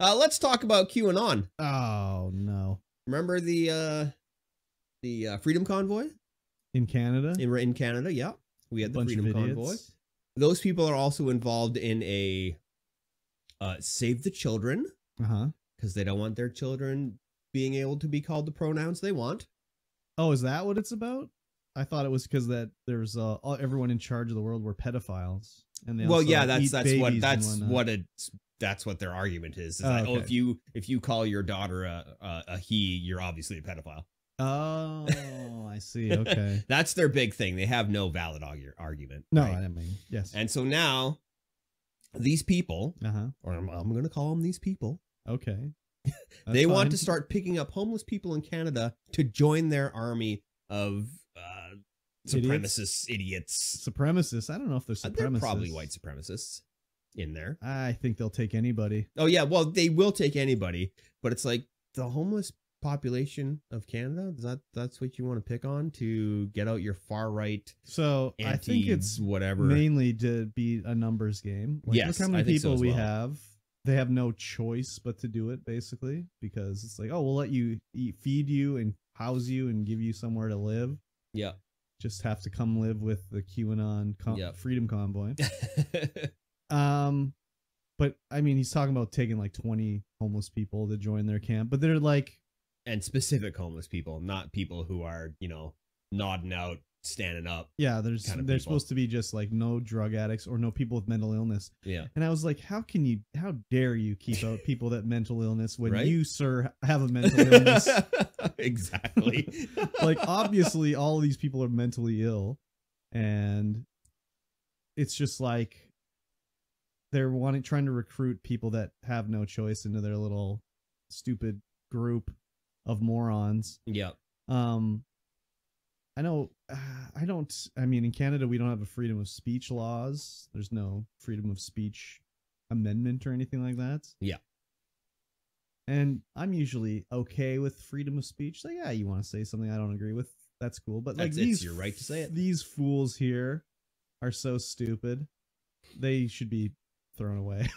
Let's talk about QAnon. Oh no. Remember the Freedom Convoy In Canada? in Canada? Yeah, we had the Bunch Freedom of Convoy. idiots. Those people are also involved in a Save the Children Uh-huh. because they don't want their children being able to be called the pronouns they want. Oh, is that what it's about? I thought it was because that there's everyone in charge of the world were pedophiles, and they Well, also yeah, eat babies that's what their argument is. Oh, That, okay. if you call your daughter a he, you're obviously a pedophile. Oh, I see. Okay. That's their big thing. They have no valid argument. No, right? I mean, yes. And so now these people, Uh-huh. or I'm going to call them these people, Okay. they want fine. to start picking up homeless people in Canada to join their army of supremacist idiots. Supremacists. I don't know if they're supremacists. They're probably white supremacists in there. I think they'll take anybody. Oh yeah, well they will take anybody, but it's like the homeless population of Canada. That's what you want to pick on to get out your far right. So I think it's whatever mainly to be a numbers game. Like, yes, look how many I think people so as we well. have. They have no choice but to do it, basically, because it's like, oh, we'll let you feed you and house you and give you somewhere to live. Yeah. Just have to come live with the QAnon Freedom Convoy. But I mean, he's talking about taking like 20 homeless people to join their camp, but they're like, and specific homeless people, not people who are, nodding out, standing up. Yeah, they're supposed to be just like no drug addicts or no people with mental illness. Yeah. And I was like, how dare you keep out people that mental illness when right? you, sir, have a mental illness? Exactly. Like, obviously all of these people are mentally ill, and it's just like they're trying to recruit people that have no choice into their little stupid group of morons. Yeah. I know, I mean, in Canada, we don't have a freedom of speech laws. There's no freedom of speech amendment or anything like that. Yeah. And I'm usually okay with freedom of speech. Like, yeah, you want to say something I don't agree with, that's cool. But like, it's your right to say it. These fools here are so stupid. They should be thrown away.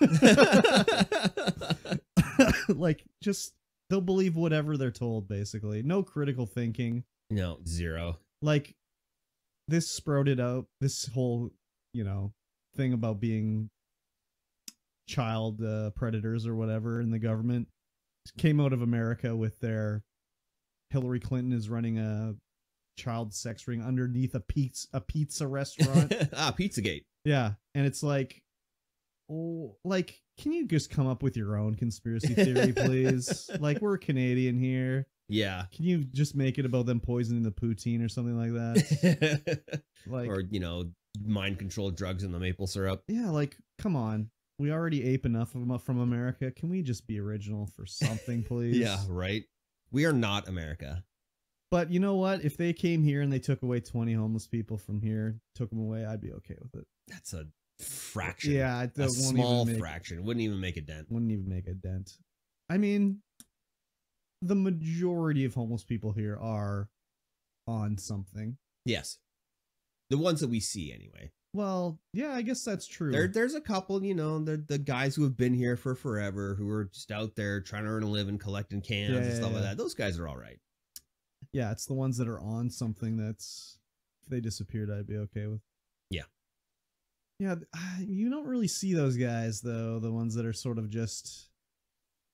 Like, just, they'll believe whatever they're told, basically. No critical thinking. No, zero. Like, this sprouted out, this whole, thing about being child predators or whatever in the government came out of America with their Hillary Clinton is running a child sex ring underneath a pizza restaurant. Pizzagate. Yeah. And it's like, oh, like, can you just come up with your own conspiracy theory, please? Like, we're Canadian here. Yeah. Can you just make it about them poisoning the poutine or something like that? Like, or, mind controlled drugs in the maple syrup. Yeah, like, come on. We already ape enough of them from America. Can we just be original for something, please? Yeah, right. We are not America. But you know what? If they came here and they took away 20 homeless people from here, took them away, I'd be okay with it. That's a fraction. Yeah, a small fraction. Wouldn't even make a dent. Wouldn't even make a dent. I mean, the majority of homeless people here are on something. Yes. The ones that we see anyway. Well, yeah, I guess that's true. There's a couple, the guys who have been here for forever, who are just out there trying to earn a living, collecting cans and stuff like that. Those guys are all right. Yeah, it's the ones that are on something that's, if they disappeared, I'd be okay with. Yeah. Yeah, you don't really see those guys, though. The ones that are sort of just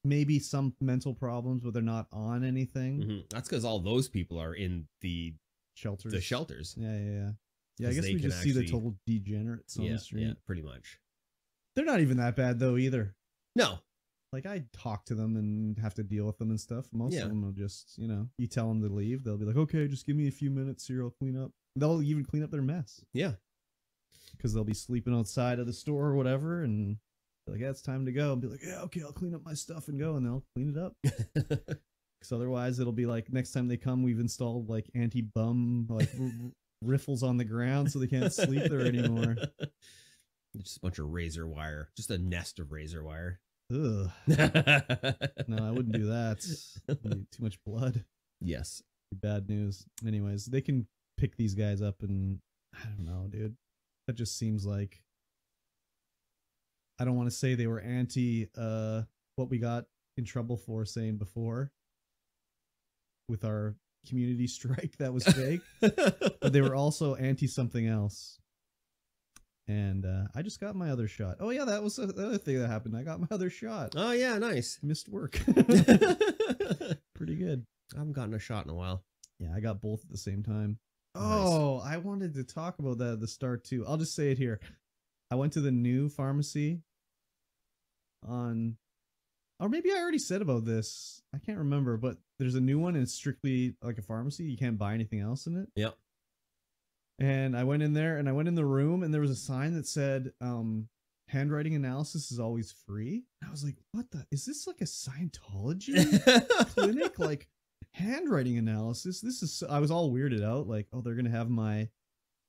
maybe some mental problems, but they're not on anything. Mm-hmm. That's because all those people are in the shelters. The shelters. Yeah. Yeah, I guess we just see the total degenerates on the street. Yeah, pretty much. They're not even that bad, though, either. No. Like, I talk to them and have to deal with them and stuff. Most of them will just, you tell them to leave. They'll be like, okay, just give me a few minutes here. I'll clean up. They'll even clean up their mess. Yeah. Because they'll be sleeping outside of the store or whatever. And they're like, yeah, it's time to go. And be like, yeah, okay, I'll clean up my stuff and go. And they'll clean it up. Because otherwise, it'll be like, next time they come, we've installed, like, anti-bum, like, riffles on the ground so they can't sleep there anymore. Just a bunch of razor wire. Just a nest of razor wire. Ugh. No, I wouldn't do that. Too much blood. Yes. Bad news. Anyways, they can pick these guys up and I don't know, dude. That just seems like, I don't want to say they were anti what we got in trouble for saying before with our community strike that was fake, but they were also anti something else. And I just got my other shot. Oh yeah, that was the other thing that happened. I got my other shot. Oh yeah, nice. Missed work. Pretty good. I haven't gotten a shot in a while. Yeah, I got both at the same time. Nice. Oh, I wanted to talk about that at the start too. I'll just say it here. I went to the new pharmacy on, or maybe I already said about this. I can't remember, but there's a new one and it's strictly like a pharmacy. You can't buy anything else in it. Yep. And I went in there and I went in the room and there was a sign that said, handwriting analysis is always free. I was like, what the, is this like a Scientology clinic? Like handwriting analysis? This is, I was all weirded out. Like, oh, they're going to have my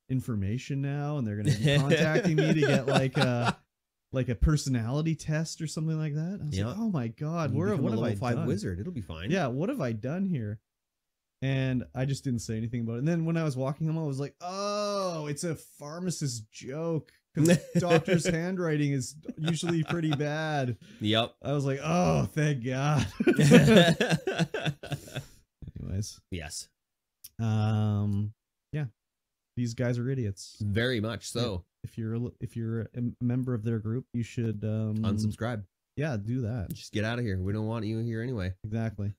information now and they're going to be contacting me to get like a personality test or something like that. I was like, oh my God, what have I done? Wizard. It'll be fine. Yeah. What have I done here? And I just didn't say anything about it. And then when I was walking home, I was like, oh, it's a pharmacist joke. Because doctor's handwriting is usually pretty bad. Yep. I was like, oh, thank God. Anyways. Yes. Yeah. These guys are idiots. Very much so. If you're a member of their group, you should unsubscribe. Yeah, do that. Just get out of here. We don't want you here anyway. Exactly.